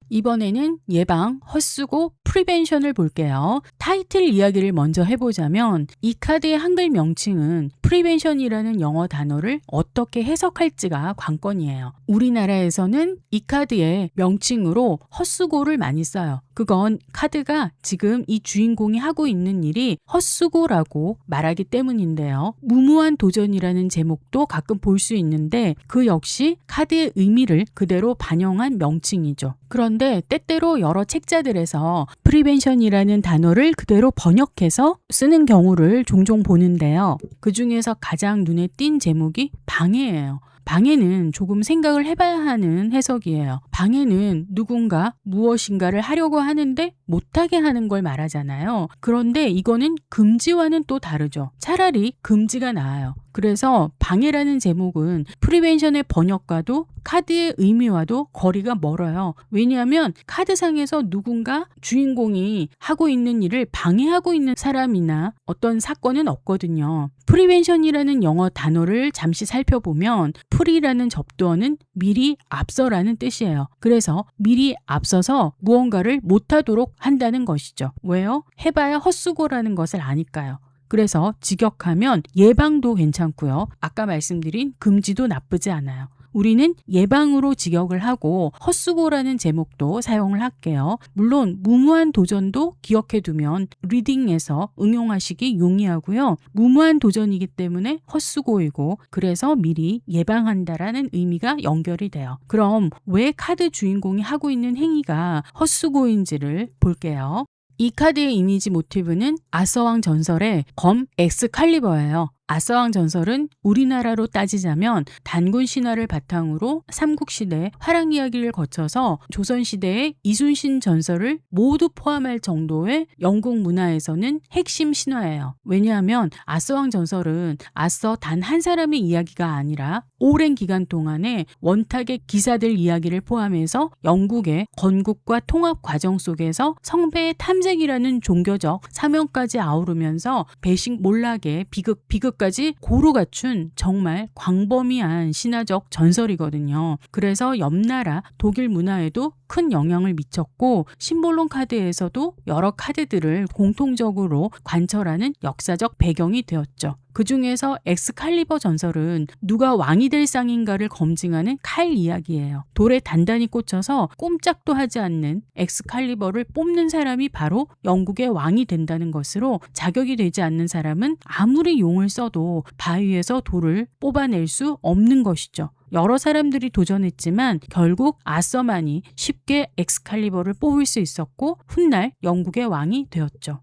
이번에는 예방, 헛수고, 프리벤션을 볼게요. 타이틀 이야기를 먼저 해보자면 이 카드의 한글 명칭은 프리벤션이라는 영어 단어를 어떻게 해석할지가 관건이에요. 우리나라에서는 이 카드의 명칭으로 헛수고를 많이 써요. 그건 카드가 지금 이 주인공이 하고 있는 일이 헛수고라고 말하기 때문인데요. 무모한 도전이라는 제목도 가끔 볼 수 있는데 그 역시 카드의 의미를 그대로 반영한 명칭이죠. 그런데 때때로 여러 책자들에서 프리벤션이라는 단어를 그대로 번역해서 쓰는 경우를 종종 보는데요. 그 중에서 가장 눈에 띈 제목이 방해예요. 방해는 조금 생각을 해봐야 하는 해석이에요. 방해는 누군가 무엇인가를 하려고 하는데 못하게 하는 걸 말하잖아요. 그런데 이거는 금지와는 또 다르죠. 차라리 금지가 나아요. 그래서 방해라는 제목은 프리벤션의 번역과도 카드의 의미와도 거리가 멀어요. 왜냐하면 카드상에서 누군가 주인공이 하고 있는 일을 방해하고 있는 사람이나 어떤 사건은 없거든요. 프리벤션이라는 영어 단어를 잠시 살펴보면 프리라는 접두어는 미리 앞서라는 뜻이에요. 그래서 미리 앞서서 무언가를 못하도록 한다는 것이죠. 왜요? 해봐야 헛수고라는 것을 아니까요. 그래서 직역하면 예방도 괜찮고요. 아까 말씀드린 금지도 나쁘지 않아요. 우리는 예방으로 직역을 하고 헛수고라는 제목도 사용을 할게요. 물론 무모한 도전도 기억해 두면 리딩에서 응용하시기 용이하고요. 무모한 도전이기 때문에 헛수고이고 그래서 미리 예방한다라는 의미가 연결이 돼요. 그럼 왜 카드 주인공이 하고 있는 행위가 헛수고인지를 볼게요. 이 카드의 이미지 모티브는 아서왕 전설의 검 엑스칼리버예요. 아서왕 전설은 우리나라로 따지자면 단군 신화를 바탕으로 삼국시대 화랑 이야기를 거쳐서 조선시대의 이순신 전설을 모두 포함할 정도의 영국 문화에서는 핵심 신화예요. 왜냐하면 아서왕 전설은 아서 단 한 사람의 이야기가 아니라 오랜 기간 동안에 원탁의 기사들 이야기를 포함해서 영국의 건국과 통합 과정 속에서 성배의 탐색이라는 종교적 사명까지 아우르면서 배식 몰락의 비극까지 고루 갖춘 정말 광범위한 신화적 전설이거든요. 그래서 옆나라 독일 문화에도 큰 영향을 미쳤고 심볼론 카드에서도 여러 카드들을 공통적으로 관철하는 역사적 배경이 되었죠. 그 중에서 엑스칼리버 전설은 누가 왕이 될 쌍인가를 검증하는 칼 이야기예요. 돌에 단단히 꽂혀서 꼼짝도 하지 않는 엑스칼리버를 뽑는 사람이 바로 영국의 왕이 된다는 것으로 자격이 되지 않는 사람은 아무리 용을 써도 바위에서 돌을 뽑아낼 수 없는 것이죠. 여러 사람들이 도전했지만 결국 아서만이 쉽게 엑스칼리버를 뽑을 수 있었고 훗날 영국의 왕이 되었죠.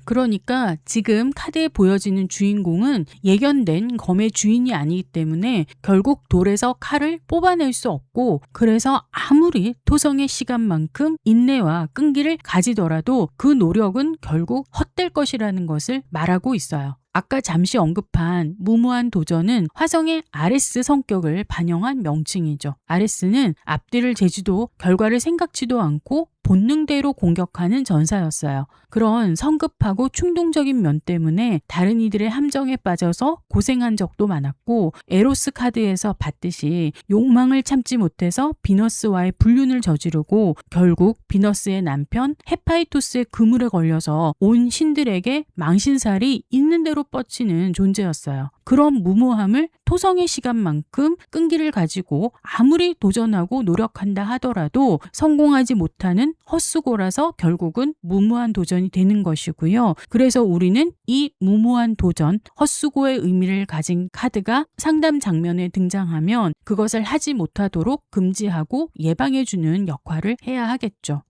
그러니까 지금 카드에 보여지는 주인공은 예견된 검의 주인이 아니기 때문에 결국 돌에서 칼을 뽑아낼 수 없고 그래서 아무리 토성의 시간만큼 인내와 끈기를 가지더라도 그 노력은 결국 헛될 것이라는 것을 말하고 있어요. 아까 잠시 언급한 무모한 도전은 화성의 아레스 성격을 반영한 명칭이죠. 아레스는 앞뒤를 재지도 결과를 생각지도 않고 본능대로 공격하는 전사였어요. 그런 성급하고 충동적인 면 때문에 다른 이들의 함정에 빠져서 고생한 적도 많았고 에로스 카드에서 봤듯이 욕망을 참지 못해서 비너스와의 불륜을 저지르고 결국 비너스의 남편 헤파이토스의 그물에 걸려서 온 신들에게 망신살이 있는 대로 뻗치는 존재였어요. 그런 무모함을 토성의 시간만큼 끈기를 가지고 아무리 도전하고 노력한다 하더라도 성공하지 못하는 헛수고라서 결국은 무모한 도전이 되는 것이고요. 그래서 우리는 이 무모한 도전, 헛수고의 의미를 가진 카드가 상담 장면에 등장하면 그것을 하지 못하도록 금지하고 예방해주는 역할을 해야 하겠죠.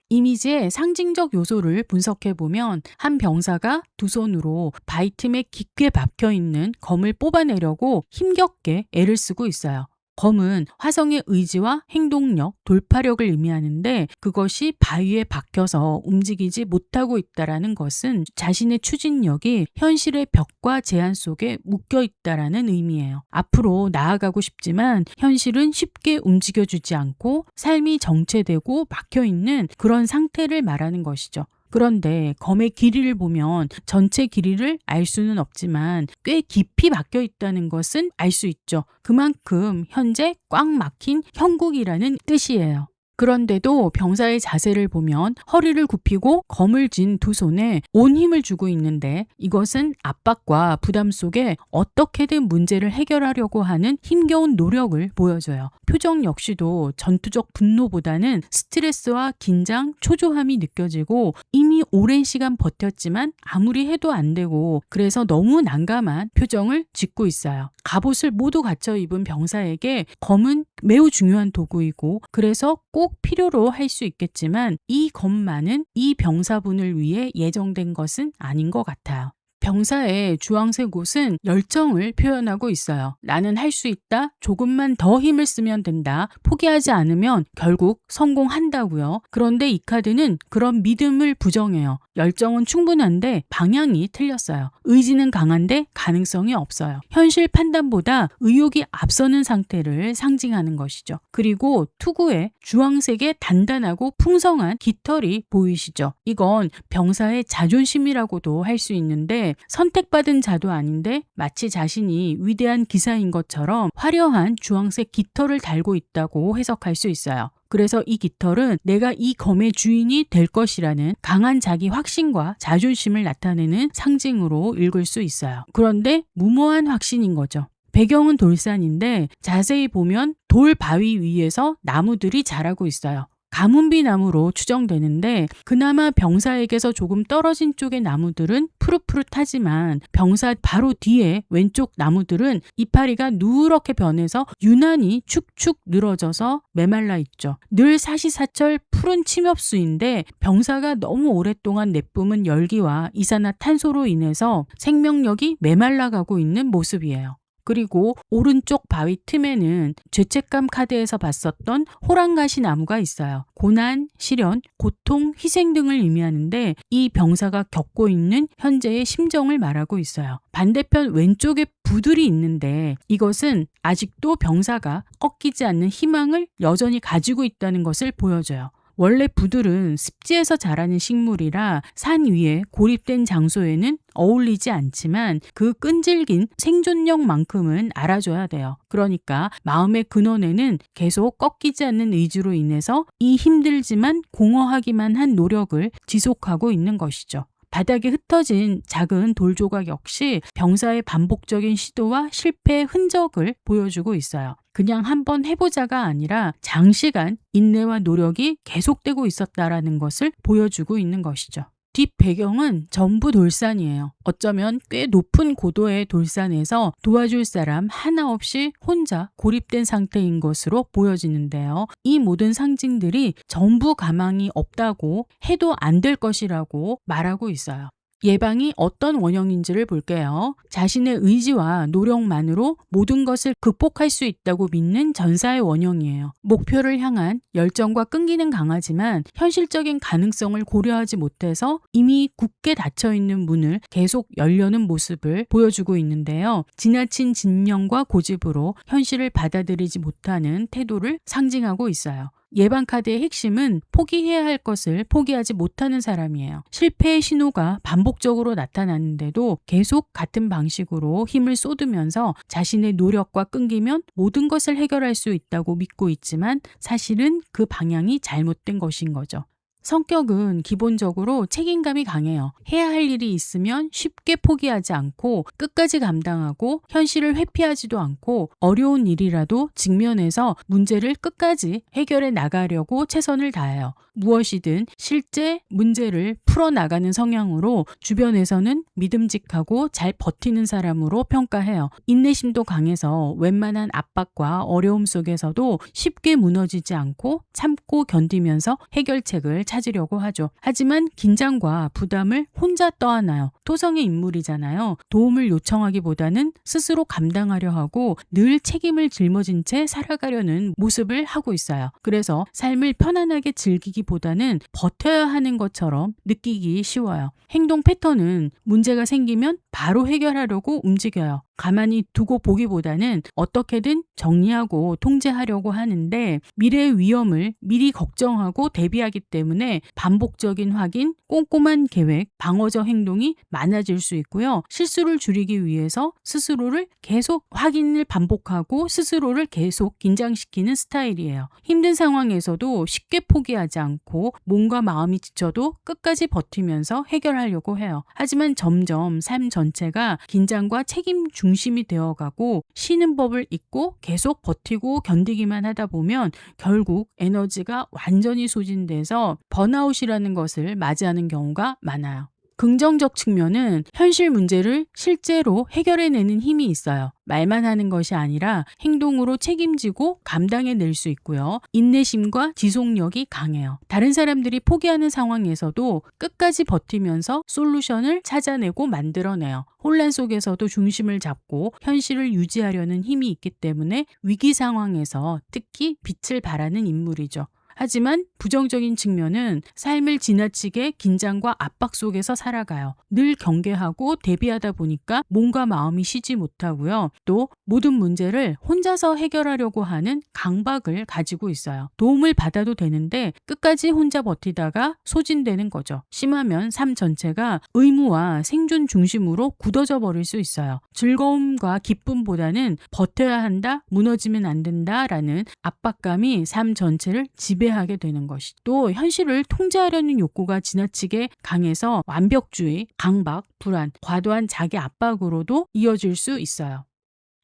이미지의 상징적 요소를 분석해보면 한 병사가 두 손으로 바위 틈에 깊게 박혀있는 검을 뽑아내려고 힘겹게 애를 쓰고 있어요. 검은 화성의 의지와 행동력, 돌파력을 의미하는데 그것이 바위에 박혀서 움직이지 못하고 있다는 것은 자신의 추진력이 현실의 벽과 제한 속에 묶여 있다는 의미예요. 앞으로 나아가고 싶지만 현실은 쉽게 움직여주지 않고 삶이 정체되고 막혀있는 그런 상태를 말하는 것이죠. 그런데 검의 길이를 보면 전체 길이를 알 수는 없지만 꽤 깊이 박혀 있다는 것은 알 수 있죠. 그만큼 현재 꽉 막힌 형국이라는 뜻이에요. 그런데도 병사의 자세를 보면 허리를 굽히고 검을 쥔 두 손에 온 힘을 주고 있는데 이것은 압박과 부담 속에 어떻게든 문제를 해결하려고 하는 힘겨운 노력을 보여줘요. 표정 역시도 전투적 분노보다는 스트레스와 긴장, 초조함이 느껴지고 이미 오랜 시간 버텼지만 아무리 해도 안 되고 그래서 너무 난감한 표정을 짓고 있어요. 갑옷을 모두 갖춰 입은 병사에게 검은 매우 중요한 도구이고 그래서 꼭 필요로 할 수 있겠지만 이 검만은 이 병사분을 위해 예정된 것은 아닌 것 같아요. 병사의 주황색 옷은 열정을 표현하고 있어요. 나는 할 수 있다. 조금만 더 힘을 쓰면 된다. 포기하지 않으면 결국 성공한다고요. 그런데 이 카드는 그런 믿음을 부정해요. 열정은 충분한데 방향이 틀렸어요. 의지는 강한데 가능성이 없어요. 현실 판단보다 의욕이 앞서는 상태를 상징하는 것이죠. 그리고 투구에 주황색의 단단하고 풍성한 깃털이 보이시죠? 이건 병사의 자존심이라고도 할 수 있는데 선택받은 자도 아닌데 마치 자신이 위대한 기사인 것처럼 화려한 주황색 깃털을 달고 있다고 해석할 수 있어요. 그래서 이 깃털은 내가 이 검의 주인이 될 것이라는 강한 자기 확신과 자존심을 나타내는 상징으로 읽을 수 있어요. 그런데 무모한 확신인 거죠. 배경은 돌산인데 자세히 보면 돌 바위 위에서 나무들이 자라고 있어요. 가문비 나무로 추정되는데 그나마 병사에게서 조금 떨어진 쪽의 나무들은 푸릇푸릇하지만 병사 바로 뒤에 왼쪽 나무들은 이파리가 누렇게 변해서 유난히 축축 늘어져서 메말라 있죠. 늘 사시사철 푸른 침엽수인데 병사가 너무 오랫동안 내뿜은 열기와 이산화탄소로 인해서 생명력이 메말라가고 있는 모습이에요. 그리고 오른쪽 바위 틈에는 죄책감 카드에서 봤었던 호랑가시 나무가 있어요. 고난, 시련, 고통, 희생 등을 의미하는데 이 병사가 겪고 있는 현재의 심정을 말하고 있어요. 반대편 왼쪽에 부들이 있는데 이것은 아직도 병사가 꺾이지 않는 희망을 여전히 가지고 있다는 것을 보여줘요. 원래 부들은 습지에서 자라는 식물이라 산 위에 고립된 장소에는 어울리지 않지만 그 끈질긴 생존력만큼은 알아줘야 돼요. 그러니까 마음의 근원에는 계속 꺾이지 않는 의지로 인해서 이 힘들지만 공허하기만 한 노력을 지속하고 있는 것이죠. 바닥에 흩어진 작은 돌 조각 역시 병사의 반복적인 시도와 실패의 흔적을 보여주고 있어요. 그냥 한번 해보자가 아니라 장시간 인내와 노력이 계속되고 있었다라는 것을 보여주고 있는 것이죠. 뒷 배경은 전부 돌산이에요. 어쩌면 꽤 높은 고도의 돌산에서 도와줄 사람 하나 없이 혼자 고립된 상태인 것으로 보여지는데요. 이 모든 상징들이 전부 가망이 없다고 해도 안 될 것이라고 말하고 있어요. 예방이 어떤 원형인지를 볼게요. 자신의 의지와 노력만으로 모든 것을 극복할 수 있다고 믿는 전사의 원형이에요. 목표를 향한 열정과 끈기는 강하지만 현실적인 가능성을 고려하지 못해서 이미 굳게 닫혀있는 문을 계속 열려는 모습을 보여주고 있는데요. 지나친 진념과 고집으로 현실을 받아들이지 못하는 태도를 상징하고 있어요. 예방 카드의 핵심은 포기해야 할 것을 포기하지 못하는 사람이에요. 실패의 신호가 반복적으로 나타나는데도 계속 같은 방식으로 힘을 쏟으면서 자신의 노력과 끈기면 모든 것을 해결할 수 있다고 믿고 있지만 사실은 그 방향이 잘못된 것인 거죠. 성격은 기본적으로 책임감이 강해요. 해야 할 일이 있으면 쉽게 포기하지 않고 끝까지 감당하고 현실을 회피하지도 않고 어려운 일이라도 직면해서 문제를 끝까지 해결해 나가려고 최선을 다해요. 무엇이든 실제 문제를 풀어나가는 성향으로 주변에서는 믿음직하고 잘 버티는 사람으로 평가해요. 인내심도 강해서 웬만한 압박과 어려움 속에서도 쉽게 무너지지 않고 참고 견디면서 해결책을 찾으려고 하죠. 하지만 긴장과 부담을 혼자 떠안아요. 토성의 인물이잖아요. 도움을 요청하기보다는 스스로 감당하려 하고 늘 책임을 짊어진 채 살아가려는 모습을 하고 있어요. 그래서 삶을 편안하게 즐기기보다는 버텨야 하는 것처럼 느끼기 쉬워요. 행동 패턴은 문제가 생기면 바로 해결하려고 움직여요. 가만히 두고 보기보다는 어떻게든 정리하고 통제하려고 하는데 미래의 위험을 미리 걱정하고 대비하기 때문에 반복적인 확인, 꼼꼼한 계획, 방어적 행동이 많아질 수 있고요. 실수를 줄이기 위해서 스스로를 계속 확인을 반복하고 스스로를 계속 긴장시키는 스타일이에요. 힘든 상황에서도 쉽게 포기하지 않고 몸과 마음이 지쳐도 끝까지 버티면서 해결하려고 해요. 하지만 점점 삶 전체가 긴장과 책임 중심이 되어가고 쉬는 법을 잊고 계속 버티고 견디기만 하다 보면 결국 에너지가 완전히 소진돼서 번아웃이라는 것을 맞이하는 경우가 많아요. 긍정적 측면은 현실 문제를 실제로 해결해내는 힘이 있어요. 말만 하는 것이 아니라 행동으로 책임지고 감당해낼 수 있고요. 인내심과 지속력이 강해요. 다른 사람들이 포기하는 상황에서도 끝까지 버티면서 솔루션을 찾아내고 만들어내요. 혼란 속에서도 중심을 잡고 현실을 유지하려는 힘이 있기 때문에 위기 상황에서 특히 빛을 발하는 인물이죠. 하지만 부정적인 측면은 삶을 지나치게 긴장과 압박 속에서 살아가요. 늘 경계하고 대비하다 보니까 몸과 마음이 쉬지 못하고요. 또 모든 문제를 혼자서 해결하려고 하는 강박을 가지고 있어요. 도움을 받아도 되는데 끝까지 혼자 버티다가 소진되는 거죠. 심하면 삶 전체가 의무와 생존 중심으로 굳어져 버릴 수 있어요. 즐거움과 기쁨보다는 버텨야 한다, 무너지면 안 된다라는 압박감이 삶 전체를 지배하게 되는 것이 또 현실을 통제하려는 욕구가 지나치게 강해서 완벽주의, 강박, 불안, 과도한 자기 압박으로도 이어질 수 있어요.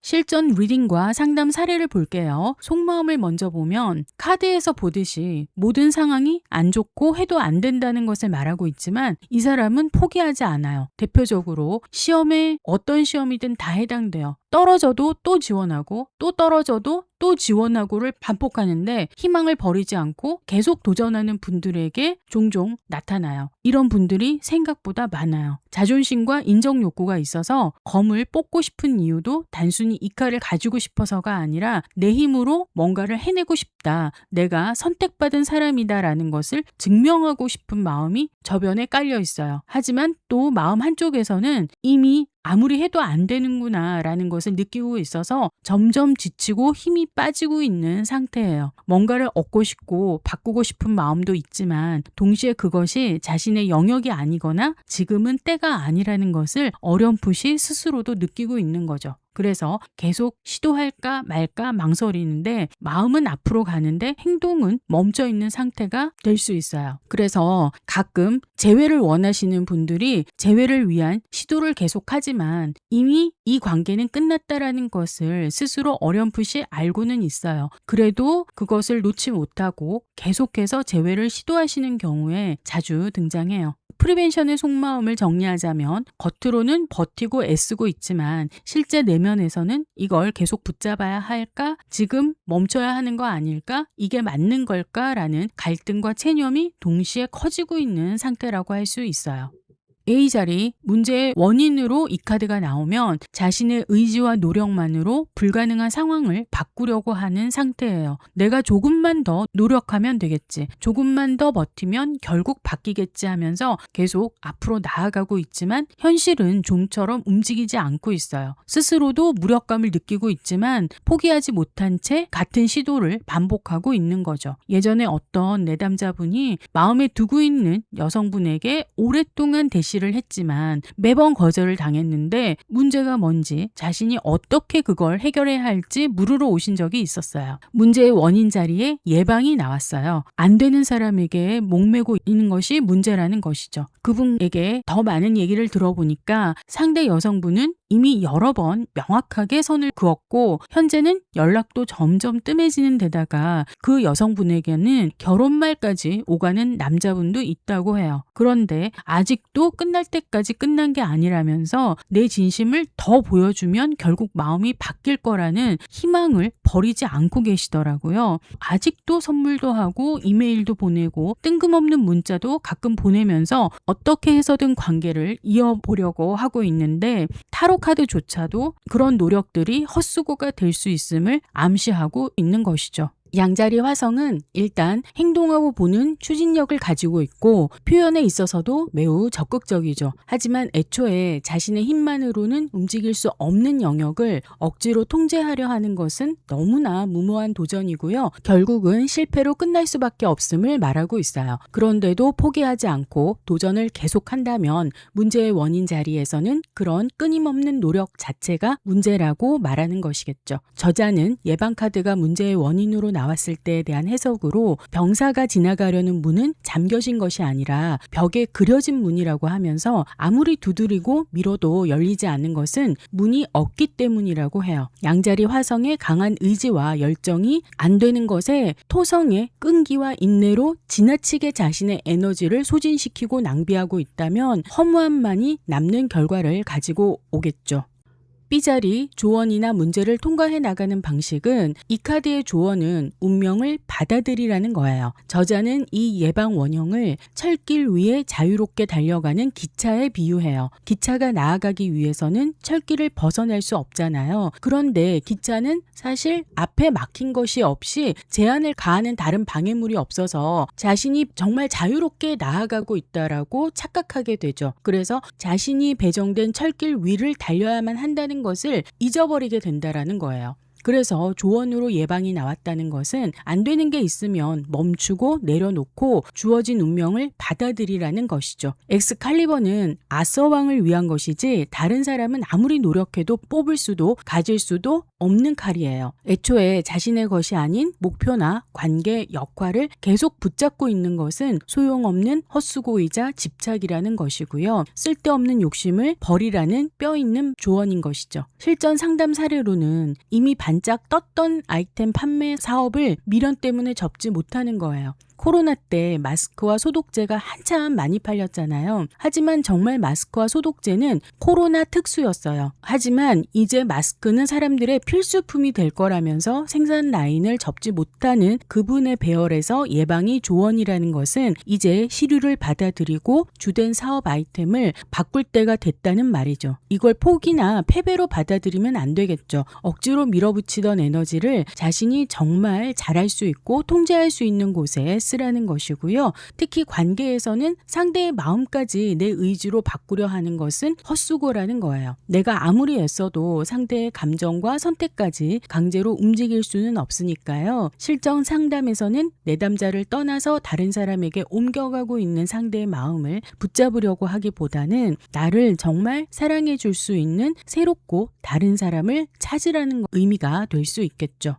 실전 리딩과 상담 사례를 볼게요. 속마음을 먼저 보면 카드에서 보듯이 모든 상황이 안 좋고 해도 안 된다는 것을 말하고 있지만 이 사람은 포기하지 않아요. 대표적으로 시험에 어떤 시험이든 다 해당돼요. 떨어져도 또 지원하고 또 떨어져도 또 지원하고를 반복하는데 희망을 버리지 않고 계속 도전하는 분들에게 종종 나타나요. 이런 분들이 생각보다 많아요. 자존심과 인정 욕구가 있어서 검을 뽑고 싶은 이유도 단순히 이 칼을 가지고 싶어서가 아니라 내 힘으로 뭔가를 해내고 싶다. 내가 선택받은 사람이다라는 것을 증명하고 싶은 마음이 저변에 깔려 있어요. 하지만 또 마음 한쪽에서는 이미 아무리 해도 안 되는구나 라는 것을 느끼고 있어서 점점 지치고 힘이 빠지고 있는 상태예요. 뭔가를 얻고 싶고 바꾸고 싶은 마음도 있지만 동시에 그것이 자신의 영역이 아니거나 지금은 때가 아니라는 것을 어렴풋이 스스로도 느끼고 있는 거죠. 그래서 계속 시도할까 말까 망설이는데 마음은 앞으로 가는데 행동은 멈춰 있는 상태가 될 수 있어요. 그래서 가끔 재회를 원하시는 분들이 재회를 위한 시도를 계속하지만 이미 이 관계는 끝났다라는 것을 스스로 어렴풋이 알고는 있어요. 그래도 그것을 놓지 못하고 계속해서 재회를 시도하시는 경우에 자주 등장해요. 프리벤션의 속마음을 정리하자면 겉으로는 버티고 애쓰고 있지만 실제 내면에서는 이걸 계속 붙잡아야 할까? 지금 멈춰야 하는 거 아닐까? 이게 맞는 걸까? 라는 갈등과 체념이 동시에 커지고 있는 상태라고 할 수 있어요. A자리 문제의 원인으로 이 카드가 나오면 자신의 의지와 노력만으로 불가능한 상황을 바꾸려고 하는 상태예요. 내가 조금만 더 노력하면 되겠지. 조금만 더 버티면 결국 바뀌겠지 하면서 계속 앞으로 나아가고 있지만 현실은 좀처럼 움직이지 않고 있어요. 스스로도 무력감을 느끼고 있지만 포기하지 못한 채 같은 시도를 반복하고 있는 거죠. 예전에 어떤 내담자분이 마음에 두고 있는 여성분에게 오랫동안 대시를 했지만 매번 거절을 당했는데 문제가 뭔지 자신이 어떻게 그걸 해결해야 할지 물으러 오신 적이 있었어요. 문제의 원인 자리에 예방이 나왔어요. 안 되는 사람에게 목매고 있는 것이 문제라는 것이죠. 그분에게 더 많은 얘기를 들어보니까 상대 여성분은 이미 여러 번 명확하게 선을 그었고 현재는 연락도 점점 뜸해지는 데다가 그 여성분에게는 결혼말까지 오가는 남자분도 있다고 해요. 그런데 아직도 끝날 때까지 끝난 게 아니라면서 내 진심을 더 보여주면 결국 마음이 바뀔 거라는 희망을 버리지 않고 계시더라고요. 아직도 선물도 하고 이메일도 보내고 뜬금없는 문자도 가끔 보내면서 어떻게 해서든 관계를 이어보려고 하고 있는데 타로 카드조차도 그런 노력들이 헛수고가 될 수 있음을 암시하고 있는 것이죠. 양자리 화성은 일단 행동하고 보는 추진력을 가지고 있고 표현에 있어서도 매우 적극적이죠. 하지만 애초에 자신의 힘만으로는 움직일 수 없는 영역을 억지로 통제하려 하는 것은 너무나 무모한 도전이고요. 결국은 실패로 끝날 수밖에 없음을 말하고 있어요. 그런데도 포기하지 않고 도전을 계속한다면 문제의 원인 자리에서는 그런 끊임없는 노력 자체가 문제라고 말하는 것이겠죠. 저자는 예방 카드가 문제의 원인으로 나왔을 때에 대한 해석으로 병사가 지나가려는 문은 잠겨진 것이 아니라 벽에 그려진 문이라고 하면서 아무리 두드리고 밀어도 열리지 않는 것은 문이 없기 때문이라고 해요. 양자리 화성의 강한 의지와 열정이 안 되는 것에 토성의 끈기와 인내로 지나치게 자신의 에너지를 소진시키고 낭비하고 있다면 허무함만이 남는 결과를 가지고 오겠죠. B자리 조언이나 문제를 통과해 나가는 방식은 이 카드의 조언은 운명을 받아들이라는 거예요. 저자는 이 예방 원형을 철길 위에 자유롭게 달려가는 기차에 비유해요. 기차가 나아가기 위해서는 철길을 벗어날 수 없잖아요. 그런데 기차는 사실 앞에 막힌 것이 없이 제한을 가하는 다른 방해물이 없어서 자신이 정말 자유롭게 나아가고 있다라고 착각하게 되죠. 그래서 자신이 배정된 철길 위를 달려야만 한다는 것을 잊어버리게 된다라는 거예요. 그래서 조언으로 예방이 나왔다는 것은 안 되는 게 있으면 멈추고 내려놓고 주어진 운명을 받아들이라는 것이죠. 엑스칼리버는 아서왕을 위한 것이지 다른 사람은 아무리 노력해도 뽑을 수도 가질 수도 없는 칼이에요. 애초에 자신의 것이 아닌 목표나 관계, 역할을 계속 붙잡고 있는 것은 소용없는 헛수고이자 집착이라는 것이고요. 쓸데없는 욕심을 버리라는 뼈있는 조언인 것이죠. 실전 상담 사례로는 이미 반짝 떴던 아이템 판매 사업을 미련 때문에 접지 못하는 거예요. 코로나 때 마스크와 소독제가 한참 많이 팔렸잖아요. 하지만 정말 마스크와 소독제는 코로나 특수였어요. 하지만 이제 마스크는 사람들의 필수품이 될 거라면서 생산 라인을 접지 못하는 그분의 배열에서 예방이 조언이라는 것은 이제 시류를 받아들이고 주된 사업 아이템을 바꿀 때가 됐다는 말이죠. 이걸 포기나 패배로 받아들이면 안 되겠죠. 억지로 밀어붙이던 에너지를 자신이 정말 잘할 수 있고 통제할 수 있는 곳에 쓰라는 것이고요. 특히 관계에서는 상대의 마음까지 내 의지로 바꾸려 하는 것은 헛수고라는 거예요. 내가 아무리 애써도 상대의 감정과 선택까지 강제로 움직일 수는 없으니까요. 실전 상담에서는 내담자를 떠나서 다른 사람에게 옮겨가고 있는 상대의 마음을 붙잡으려고 하기보다는 나를 정말 사랑해 줄 수 있는 새롭고 다른 사람을 찾으라는 의미가 될 수 있겠죠.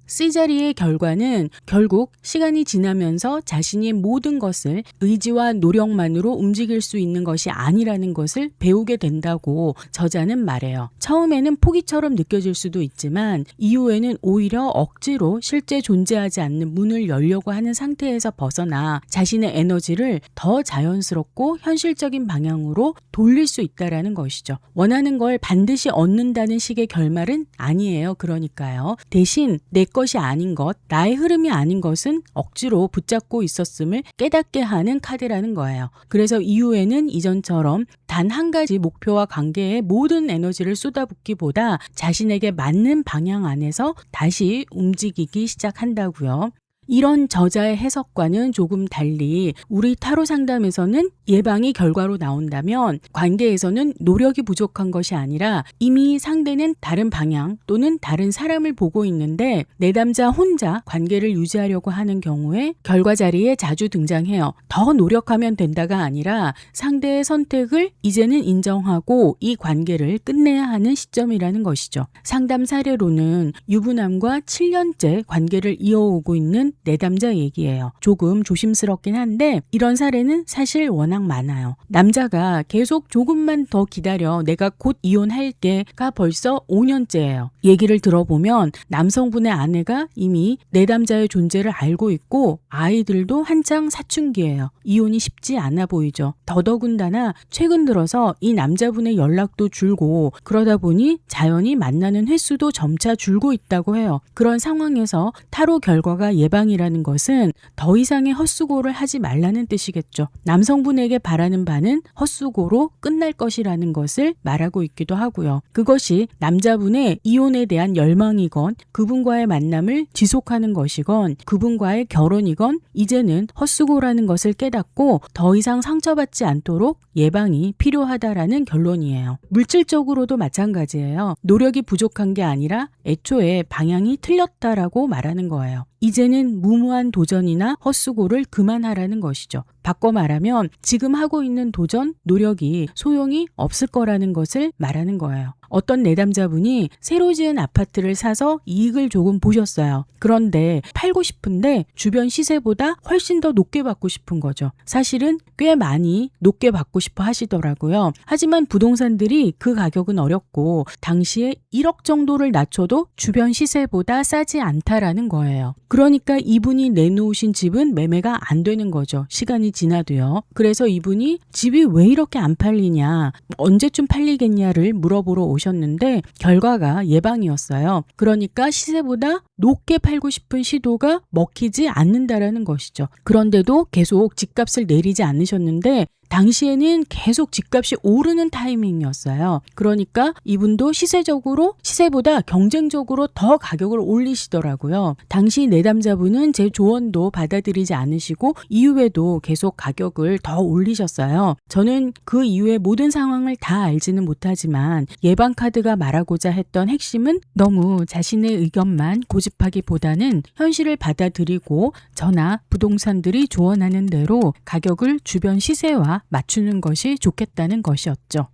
C자리의 결과는 결국 시간이 지나면서 자신이 모든 것을 의지와 노력만으로 움직일 수 있는 것이 아니라는 것을 배우게 된다고 저자는 말해요. 처음에는 포기처럼 느껴질 수도 있지만 이후에는 오히려 억지로 실제 존재하지 않는 문을 열려고 하는 상태에서 벗어나 자신의 에너지를 더 자연스럽고 현실적인 방향으로 돌릴 수 있다라는 것이죠. 원하는 걸 반드시 얻는다는 식의 결말은 아니에요. 그러니까요. 대신 내 것이 아닌 것, 나의 흐름이 아닌 것은 억지로 붙잡고 있었음을 깨닫게 하는 카드라는 거예요. 그래서 이후에는 이전처럼 단 한 가지 목표와 관계에 모든 에너지를 쏟아붓기보다 자신에게 맞는 방향 안에서 다시 움직이기 시작한다고요. 이런 저자의 해석과는 조금 달리 우리 타로 상담에서는 예방이 결과로 나온다면 관계에서는 노력이 부족한 것이 아니라 이미 상대는 다른 방향 또는 다른 사람을 보고 있는데 내담자 혼자 관계를 유지하려고 하는 경우에 결과 자리에 자주 등장해요. 더 노력하면 된다가 아니라 상대의 선택을 이제는 인정하고 이 관계를 끝내야 하는 시점이라는 것이죠. 상담 사례로는 유부남과 7년째 관계를 이어오고 있는 내담자 얘기예요. 조금 조심스럽긴 한데 이런 사례는 사실 워낙 많아요. 남자가 계속 조금만 더 기다려 내가 곧 이혼할게가 벌써 5년째예요. 얘기를 들어보면 남성분의 아내가 이미 내담자의 존재를 알고 있고 아이들도 한창 사춘기예요. 이혼이 쉽지 않아 보이죠. 더더군다나 최근 들어서 이 남자분의 연락도 줄고 그러다 보니 자연히 만나는 횟수도 점차 줄고 있다고 해요. 그런 상황에서 타로 결과가 예방이 예방이라는 것은 더 이상의 헛수고를 하지 말라는 뜻이겠죠. 남성분에게 바라는 바는 헛수고로 끝날 것이라는 것을 말하고 있기도 하고요. 그것이 남자분의 이혼에 대한 열망이건 그분과의 만남을 지속하는 것이건 그분과의 결혼이건 이제는 헛수고라는 것을 깨닫고 더 이상 상처받지 않도록 예방이 필요하다라는 결론이에요. 물질적으로도 마찬가지예요. 노력이 부족한 게 아니라 애초에 방향이 틀렸다라고 말하는 거예요. 이제는 무모한 도전이나 헛수고를 그만하라는 것이죠. 바꿔 말하면 지금 하고 있는 도전, 노력이 소용이 없을 거라는 것을 말하는 거예요. 어떤 내담자분이 새로 지은 아파트를 사서 이익을 조금 보셨어요. 그런데 팔고 싶은데 주변 시세보다 훨씬 더 높게 받고 싶은 거죠. 사실은 꽤 많이 높게 받고 싶어 하시더라고요. 하지만 부동산들이 그 가격은 어렵고 당시에 1억 정도를 낮춰도 주변 시세보다 싸지 않다라는 거예요. 그러니까 이분이 내놓으신 집은 매매가 안 되는 거죠. 시간이 지나도요. 그래서 이분이 집이 왜 이렇게 안 팔리냐, 언제쯤 팔리겠냐를 물어보러 오셨는데 결과가 예방이었어요. 그러니까 시세보다 높게 팔고 싶은 시도가 먹히지 않는다라는 것이죠. 그런데도 계속 집값을 내리지 않으셨는데 당시에는 계속 집값이 오르는 타이밍이었어요. 그러니까 이분도 시세보다 경쟁적으로 더 가격을 올리시더라고요. 당시 내담자분은 제 조언도 받아들이지 않으시고 이후에도 계속 가격을 더 올리셨어요. 저는 그 이후의 모든 상황을 다 알지는 못하지만 예방카드가 말하고자 했던 핵심은 너무 자신의 의견만 고집하기보다는 현실을 받아들이고 저나 부동산들이 조언하는 대로 가격을 주변 시세와 맞추는 것이 좋겠다는 것이었죠.